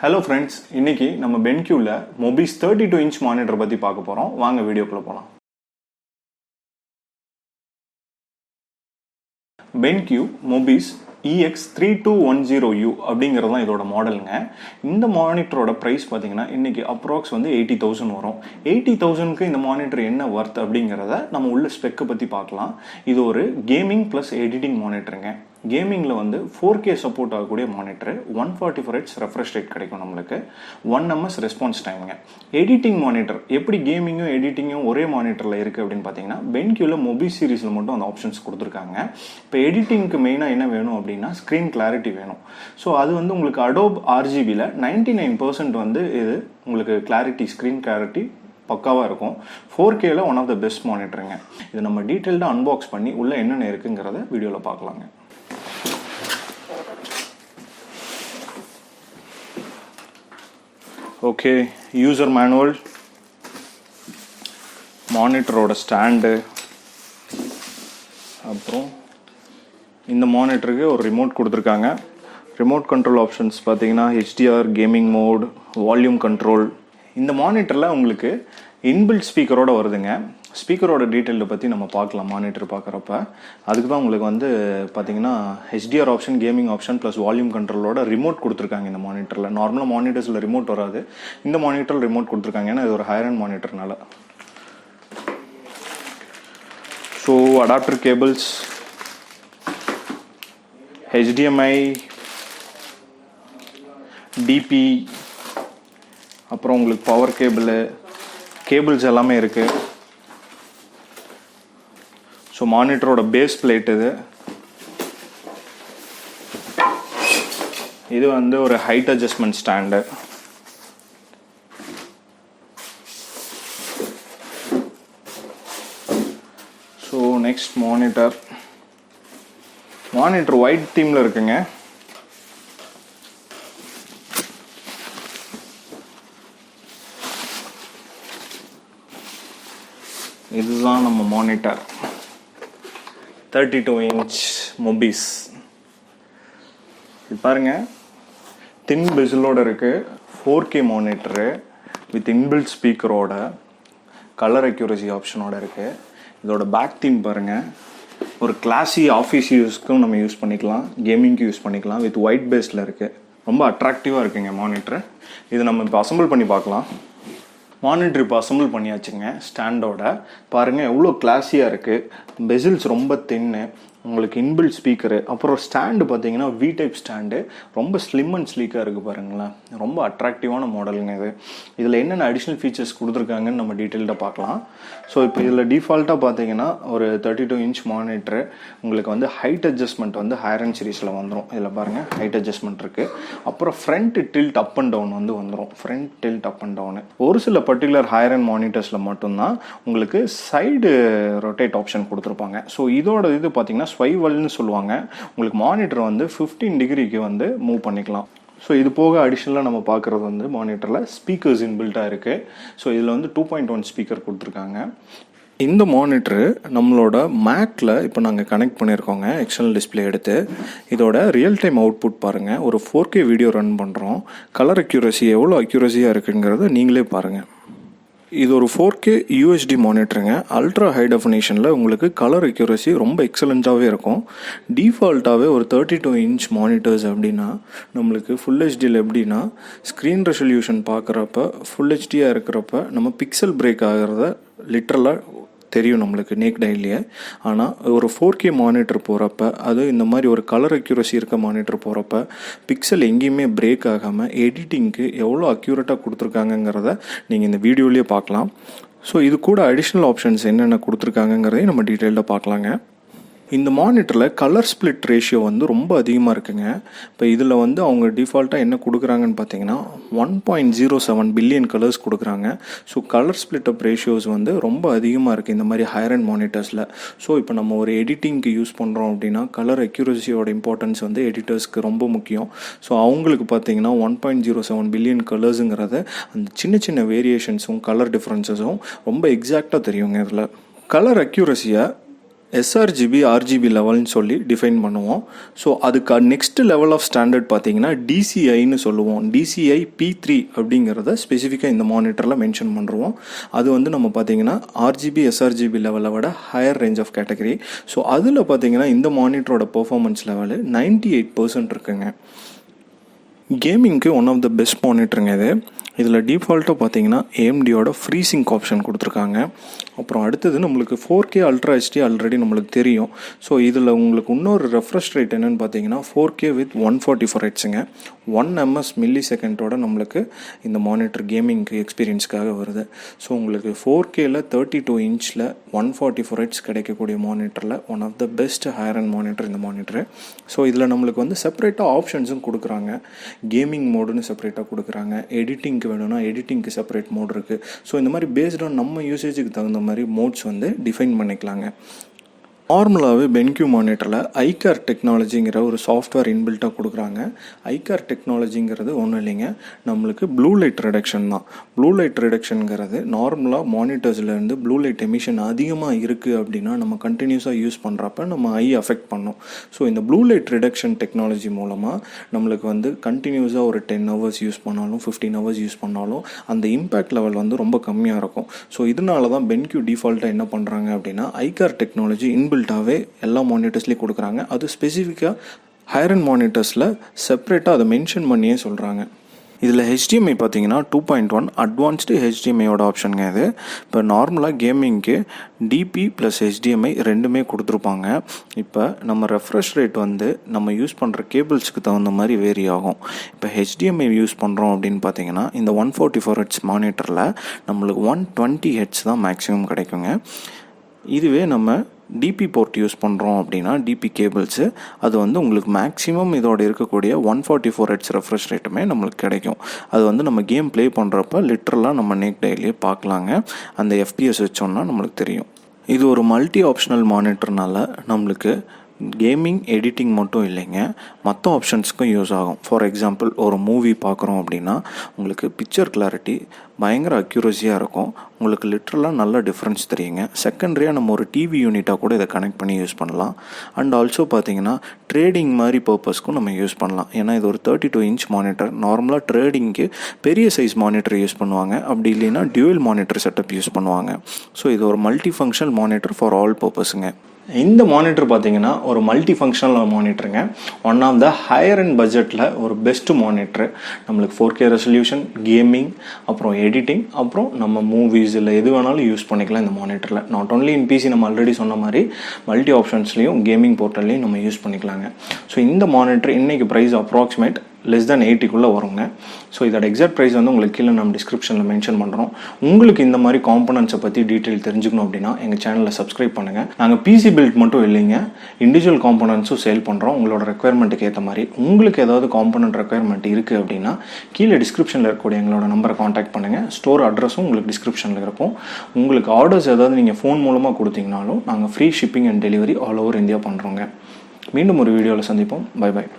Hello friends, இன்னைக்கு நம்ம BENQ-ல MOBIUZ 32 inch monitor பத்தி பார்க்க போறோம். வாங்க வீடியோக்குள்ள போலாம். BENQ MOBIUZ ex3210u அப்படிங்கிறது தான் இதோட மாடலுங்க. இந்த மானிட்டரோட பிரைஸ் பார்த்தீங்கன்னா இன்னைக்கு அப்ராக்ஸ் வந்து 80,000 வரும். 80,000க்கு இந்த மானிட்டர் என்ன வர்த் அப்படிங்கிறத நம்ம உள்ள ஸ்பெக்கை பற்றி பார்க்கலாம். இது ஒரு கேமிங் ப்ளஸ் எடிட்டிங் மானிட்டருங்க. கேமிங்கில் வந்து 4K சப்போர்ட் ஆகக்கூடிய மானிட்டரு, 144 Hz ரெஃப்ரெஷ் ரேட் கிடைக்கும் நம்மளுக்கு, 1 ms ரெஸ்பான்ஸ் டைமுங்க. எடிட்டிங் மானிட்டர் எப்படி கேமிங்கும் எடிட்டிங்கும் ஒரே மானிட்டரில் இருக்குது அப்படின்னு பார்த்தீங்கன்னா BENQ-ல MOBIUZ சீரீஸில் மட்டும் அந்த ஆப்ஷன்ஸ் கொடுத்துருக்காங்க. இப்போ எடிட்டிங்க்கு மெயினாக என்ன வேணும் அப்படின்னா ஸ்க்ரீன் கிளாரிட்டி வேணும். ஸோ அது வந்து உங்களுக்கு ADOBE RGB-ல 99% வந்து இது உங்களுக்கு கிளாரிட்டி, ஸ்க்ரீன் கிளாரிட்டி பக்காவாக இருக்கும். 4K-ல ஒன் ஆஃப் த பெஸ்ட் மானிட்டருங்க. இது நம்ம டீட்டெயில்டாக அன்பாக்ஸ் பண்ணி உள்ளே என்னென்ன இருக்குங்கிறத வீடியோவில் பார்க்கலாங்க. ஓகே, யூசர் மேனுவல், மானிட்டரோட ஸ்டாண்டு, அப்புறம் இந்த மானிட்டருக்கு ஒரு ரிமோட் கொடுத்துருக்காங்க. ரிமோட் கண்ட்ரோல் ஆப்ஷன்ஸ் பார்த்தீங்கன்னா HDR, gaming mode, volume control. இந்த மானிட்டரில் உங்களுக்கு இன்பில்ட் ஸ்பீக்கரோட வருதுங்க. ஸ்பீக்கரோட டீட்டெயிலை பற்றி நம்ம பார்க்கலாம் மானிட்டர் பார்க்குறப்ப. அதுக்கு தான் உங்களுக்கு வந்து பார்த்தீங்கன்னா HDR option, gaming option plus volume கண்ட்ரோலோட ரிமோட் கொடுத்துருக்காங்க இந்த மானிட்டரில். நார்மலாக மானிட்டர்ஸில் ரிமோட் வராது, இந்த மானிட்டரில் ரிமோட் கொடுத்துருக்காங்க, ஏன்னா இது ஒரு ஹையர் அண்ட் மானிட்டர்னால. So adapter cables, HDMI, DP, அப்புறம் உங்களுக்கு பவர் கேபிள்ஸ் எல்லாமே இருக்குது. ஸோ மானிட்டரோட பேஸ் பிளேட் இது வந்து ஒரு height adjustment stand. So next monitor white தீமில் இருக்குங்க. இதுதான் நம்ம மானிட்டர், 32 inch MOBIUZ. இது பாருங்க, தின் பெசிலோட இருக்கு, 4K மானிட்டரு வித் இன்பில்ட் ஸ்பீக்கரோட, கலர் அக்யூரசி ஆப்ஷனோட இருக்கு. இதோட பேக் தீம் பாருங்க, ஒரு கிளாஸி ஆஃபீஸ் யூஸ்க்கும் நம்ம யூஸ் பண்ணிக்கலாம், கேமிங்க்கு யூஸ் பண்ணிக்கலாம். வித் ஒயிட் பேஸில் இருக்கு, ரொம்ப அட்ராக்டிவாக இருக்குங்க மானிட்டர். இது நம்ம இப்போ அசம்பிள் பண்ணி பார்க்கலாம். மானிட்டர் இப்போ அசம்பிள் பண்ணியாச்சுங்க ஸ்டாண்டோட. பாருங்கள் எவ்வளோ கிளாஸியாக இருக்குது. பெசில்ஸ் ரொம்ப தின்னு, உங்களுக்கு இன்பில்ட் ஸ்பீக்கரு, அப்புறம் ஸ்டாண்டு பார்த்தீங்கன்னா V டைப் ஸ்டாண்டு, ரொம்ப ஸ்லிம் அண்ட் ஸ்லீக்காக இருக்குது பாருங்களேன். ரொம்ப அட்ராக்டிவான மாடலுங்க இது. இதில் என்னென்ன அடிஷ்னல் ஃபீச்சர்ஸ் கொடுத்துருக்காங்கன்னு நம்ம டீட்டெயில்டாக பார்க்கலாம். ஸோ இப்போ இதில் டிஃபால்ட்டாக பார்த்தீங்கன்னா ஒரு 32 inch மானிட்டரு உங்களுக்கு வந்து ஹைட் அட்ஜஸ்ட்மெண்ட் வந்து ஹையர் அண்ட் சீரீஸில் வந்துடும். இதில் பாருங்கள் ஹைட் அட்ஜஸ்ட்மெண்ட் இருக்குது. அப்புறம் front tilt up and down வந்து வந்துடும். Front tilt up and down ஒரு சில பர்டிகுலர் ஹையர் அண்ட் மானிட்டர்ஸில் மட்டும்தான் உங்களுக்கு சைடு ரொட்டேட் ஆப்ஷன் கொடுத்துருப்பாங்க. ஸோ இதோட இது பார்த்தீங்கன்னா ஸ்வைவல்னு சொல்லுவாங்க. உங்களுக்கு மானிட்டர் வந்து 15 டிகிரிக்கு வந்து மூவ் பண்ணிக்கலாம். ஸோ இது போக அடிஷ்னலாக நம்ம பார்க்குறது வந்து மானிட்டரில் ஸ்பீக்கர்ஸ் இன்பில்ட்டாக இருக்குது. ஸோ இதில் வந்து 2.1 ஸ்பீக்கர் கொடுத்துருக்காங்க. இந்த மானிட்டரு நம்மளோட மேக்கில் இப்போ நாங்கள் கனெக்ட் பண்ணியிருக்கோங்க, எக்ஸ்டர்னல் டிஸ்பிளே எடுத்து. இதோட ரியல் டைம் அவுட்புட் பாருங்கள், ஒரு 4K வீடியோ ரன் பண்ணுறோம். கலர் அக்யூரசி எவ்வளோ அக்யூரஸியாக இருக்குங்கிறத நீங்களே பாருங்கள். இது ஒரு 4K UHD மானிட்டருங்க. அல்ட்ரா ஹை டெஃபினேஷனில் உங்களுக்கு கலர் அக்யூரசி ரொம்ப எக்ஸலண்ட்டாகவே இருக்கும். டிஃபால்ட்டாகவே ஒரு 32 inch மானிட்டர்ஸ் அப்படின்னா நம்மளுக்கு ஃபுல் ஹெச்டியில் எப்படின்னா ஸ்க்ரீன் ரெசல்யூஷன் பார்க்குறப்ப ஃபுல் ஹெச்டியாக இருக்கிறப்ப நம்ம பிக்சல் பிரேக் ஆகிறத லிட்ரலாக தெரியும் நம்மளுக்கு நேக்ட் ஐலேயே. ஆனால் ஒரு 4K மானிட்டர் போகிறப்ப, அது இந்த மாதிரி ஒரு கலர் அக்யூரசி இருக்க மானிட்டர் போகிறப்ப பிக்சல் எங்கேயுமே பிரேக் ஆகாமல் எடிட்டிங்க்கு எவ்வளோ அக்யூரேட்டாக கொடுத்துருக்காங்கங்கிறத நீங்கள் இந்த வீடியோலேயே பார்க்கலாம். ஸோ இது கூட அடிஷ்னல் ஆப்ஷன்ஸ் என்னென்ன கொடுத்துருக்காங்கங்கிறதையும் நம்ம டீட்டெயில்டாக பார்க்கலாங்க. இந்த மானிட்டரில் கலர் ஸ்ப்ளிட் ரேஷியோ வந்து ரொம்ப அதிகமாக இருக்குங்க. இப்போ இதில் வந்து அவங்க டிஃபால்ட்டாக என்ன கொடுக்குறாங்கன்னு பார்த்தீங்கன்னா 1.07 பில்லியன் கலர்ஸ் கொடுக்குறாங்க. ஸோ கலர் ஸ்ப்ளிட் அப் ரேஷியோஸ் வந்து ரொம்ப அதிகமாக இருக்குது இந்த மாதிரி ஹையர் அண்ட் மானிட்டர்ஸில். ஸோ இப்போ நம்ம ஒரு எடிட்டிங்க்கு யூஸ் பண்ணுறோம் அப்படின்னா கலர் அக்யூரசியோட இம்பார்ட்டன்ஸ் வந்து எடிட்டர்ஸ்க்கு ரொம்ப முக்கியம். ஸோ அவங்களுக்கு பார்த்தீங்கன்னா 1.07 பில்லியன் கலர்ஸுங்கிறது அந்த சின்ன சின்ன வேரியேஷன்ஸும் கலர் டிஃப்ரென்சஸும் ரொம்ப எக்ஸாக்டாக தெரியுங்க. இதில் கலர் அக்யூரசியை sRGB RGB லெவல்னு சொல்லி டிஃபைன் பண்ணுவோம். ஸோ அதுக்கு நெக்ஸ்ட் லெவல் ஆஃப் ஸ்டாண்டர்ட் பார்த்தீங்கன்னா DCIன்னு சொல்லுவோம். DCI P3 அப்படிங்கிறத ஸ்பெசிஃபிக்காக இந்த மானிட்டரில் மென்ஷன் பண்ணுறோம். அது வந்து நம்ம பார்த்தீங்கன்னா RGB sRGB லெவலை விட higher range of category. So அதில் பார்த்தீங்கன்னா இந்த மானிட்டரோட பெர்ஃபார்மன்ஸ் லெவலு 98% இருக்குங்க. கேமிங்க்கு ஒன் ஆஃப் த பெஸ்ட் மானிட்டருங்க இது. இதில் டிஃபால்ட்டாக பார்த்தீங்கன்னா AMDயோட ஃப்ரீசிங்க் ஆப்ஷன் கொடுத்துருக்காங்க. அப்புறம் அடுத்தது நம்மளுக்கு 4K அல்ட்ரா HD ஆல்ரெடி நம்மளுக்கு தெரியும். ஸோ இதில் உங்களுக்கு இன்னொரு ரெஃப்ரெஷ் ரேட் என்னென்னு பார்த்தீங்கன்னா 4K வித் 144 ஹெட்ஸுங்க. 1 ms மில்லி-செகண்டோட நம்மளுக்கு இந்த மானிட்டர் கேமிங்க்கு எக்ஸ்பீரியன்ஸ்க்காக வருது. ஸோ உங்களுக்கு 4Kல 32 இன்ச்சில் 144 ஹெட்ஸ் கிடைக்கக்கூடிய மானிட்டரில் one of the best higher end monitor இந்த மானிட்டரு. ஸோ இதில் நம்மளுக்கு வந்து செப்பரேட்டாக ஆப்ஷன்ஸும் கொடுக்குறாங்க. கேமிங் மோடுன்னு செப்பரேட்டாக கொடுக்குறாங்க. எடிட்டிங்க்கு வேணும்னா எடிட்டிங்க்கு செப்பரேட் மோட் இருக்குது. ஸோ இந்த மாதிரி பேஸ்ட் ஆன் நம்ம யூசேஜுக்கு தகுந்த மாதிரி மோட்ஸ் வந்து டிஃபைன் பண்ணிக்கலாங்க. நார்மலாகவே BENQ மானிட்டரில் ஐகார் டெக்னாலஜிங்கிற ஒரு சாஃப்ட்வேர் இன்பில்ட்டாக கொடுக்குறாங்க. ஐகார் டெக்னாலஜிங்கிறது ஒன்றும் இல்லைங்க, நம்மளுக்கு ப்ளூ லைட் ரிடக்ஷன் தான். ப்ளூ லைட் ரிடக்ஷனுங்கிறது நார்மலாக மானிட்டர்ஸ்லேருந்து ப்ளூ லைட் எமிஷன் அதிகமாக இருக்குது அப்படின்னா நம்ம கண்டினியூஸாக யூஸ் பண்ணுறப்ப நம்ம ஐ அஃபெக்ட் பண்ணும். ஸோ இந்த ப்ளூ லைட் ரிடக்ஷன் டெக்னாலஜி மூலமாக நம்மளுக்கு வந்து கண்டினியூஸாக ஒரு 10 hours யூஸ் பண்ணாலும் 15 hours யூஸ் பண்ணாலும் அந்த இம்பேக்ட் லெவல் வந்து ரொம்ப கம்மியாக இருக்கும். ஸோ இதனால தான் BENQ டிஃபால்ட்டாக என்ன பண்ணுறாங்க அப்படின்னா ஐகார் டெக்னாலஜி இன்பில்ட்டாகவே எல்லா மானிட்டர்ஸ்லேயும் கொடுக்குறாங்க. அது ஸ்பெசிஃபிக்காக ஹையர் அண்ட் மானிட்டர்ஸில் செப்பரேட்டாக அதை மென்ஷன் பண்ணியே சொல்கிறாங்க. இதில் HDMI பார்த்தீங்கன்னா 2.1 அட்வான்ஸ்டு HDMIயோட ஆப்ஷனுங்க இது. இப்போ நார்மலாக கேமிங்க்கு DP ப்ளஸ் HDMI ரெண்டுமே கொடுத்துருப்பாங்க. இப்போ நம்ம ரெஃப்ரெஷ் ரேட் வந்து நம்ம யூஸ் பண்ணுற கேபிள்ஸுக்கு தகுந்த மாதிரி வேரி ஆகும். இப்போ HDMI யூஸ் பண்ணுறோம் அப்படின்னு பார்த்தீங்கன்னா இந்த 144 ஹெட்ஸ் மானிட்டரில் நம்மளுக்கு 120 ஹெட்ஸ் தான் மேக்ஸிமம் கிடைக்குங்க. இதுவே நம்ம DP போர்ட் யூஸ் பண்ணுறோம் அப்படின்னா DP கேபிள்ஸு அது வந்து உங்களுக்கு மேக்ஸிமம் இதோட இருக்கக்கூடிய 144 ஹெட்ஸ் ரெஃப்ரெஷ் ரேட்டுமே நம்மளுக்கு கிடைக்கும். அது வந்து நம்ம கேம் ப்ளே பண்ணுறப்ப லிட்ரலாக நம்ம நேக் டேலேயே பார்க்கலாங்க. அந்த FPS வச்சோன்னா நம்மளுக்கு தெரியும். இது ஒரு மல்டி ஆப்ஷனல் மானிட்டர்னால நம்மளுக்கு கேமிங் எடிட்டிங் மட்டும் இல்லைங்க, மற்ற ஆப்ஷன்ஸுக்கும் யூஸ் ஆகும். ஃபார் எக்ஸாம்பிள் ஒரு மூவி பார்க்குறோம் அப்படின்னா உங்களுக்கு பிக்சர் கிளாரிட்டி பயங்கர அக்யூரஸியாக இருக்கும். உங்களுக்கு லிட்ரலாக நல்ல டிஃப்ரென்ஸ் தெரியுங்க. செகண்டரியாக நம்ம ஒரு டிவி யூனிட்டாக கூட இதை கனெக்ட் பண்ணி யூஸ் பண்ணலாம். அண்ட் ஆல்சோ பார்த்தீங்கன்னா ட்ரேடிங் மாதிரி பர்பஸ்க்கும் நம்ம யூஸ் பண்ணலாம். ஏன்னா இது ஒரு 32 இன்ச் மானிட்டர். நார்மலாக ட்ரேடிங்க்கு பெரிய சைஸ் மானிட்டர் யூஸ் பண்ணுவாங்க, அப்படி இல்லைன்னா டியூவல் மானிட்டர் செட்டப் யூஸ் பண்ணுவாங்க. ஸோ இது ஒரு multi functional monitor for all பர்பஸுங்க. இந்த மானிட்டர் பார்த்தீங்கன்னா ஒரு மல்டி ஃபங்க்ஷனல் மானிட்டருங்க. One of the higher end பட்ஜெட்டில் ஒரு பெஸ்ட்டு மானிட்டரு. நம்மளுக்கு 4K ரெசல்யூஷன், கேமிங், அப்புறம் எடிட்டிங், அப்புறம் நம்ம மூவிஸ் இல்லை எது வேணாலும் யூஸ் பண்ணிக்கலாம் இந்த மானிட்டரில். நாட் ஓன்லி இன் PC, நம்ம ஆல்ரெடி சொன்ன மாதிரி மல்டி ஆப்ஷன்ஸ்லையும் கேமிங் போர்ட்டல்லையும் நம்ம யூஸ் பண்ணிக்கலாங்க. ஸோ இந்த மானிட்டர் இன்றைக்கி ப்ரைஸ் அப்ராக்சிமேட் less than 80 வருங்க. ஸோ இதோட எக்ஸாக்ட் ப்ரைஸ் வந்து உங்களுக்கு கீழே நம்ம டிஸ்கிரிப்ஷனில் மென்ஷன் பண்ணுறோம். உங்களுக்கு இந்த மாதிரி காம்பனன்ட்ஸை பற்றி டீட்டெயில் தெரிஞ்சுக்கணும் அப்படின்னா எங்கள் சேனலில் சப்ஸ்கிரைப் பண்ணுங்கள். நாங்கள் PC பில்ட் மட்டும் இல்லைங்க, இண்டிவிஜுவல் காம்பனன்ட்ஸும் சேல் பண்ணுறோம். உங்களோட ரெக்குயர்மெண்ட்டுக்கு ஏற்ற மாதிரி உங்களுக்கு ஏதாவது காம்பனன்ட் ரெக்குயர்மெண்ட் இருக்குது அப்படின்னா கீழே டிஸ்கிரிப்ஷனில் இருக்கக்கூடிய எங்களோட நம்பரை காண்டாக்ட் பண்ணுங்கள். ஸ்டோர் அட்ரஸும் உங்களுக்கு டிஸ்கிரிப்ஷனில் இருக்கும். உங்களுக்கு ஆர்டர்ஸ் ஏதாவது நீங்கள் ஃபோன் மூலமாக கொடுத்தீங்கனாலும் நாங்கள் free shipping and delivery all over India பண்ணுறோங்க. மீண்டும் ஒரு வீடியோவில் சந்திப்போம். Bye by.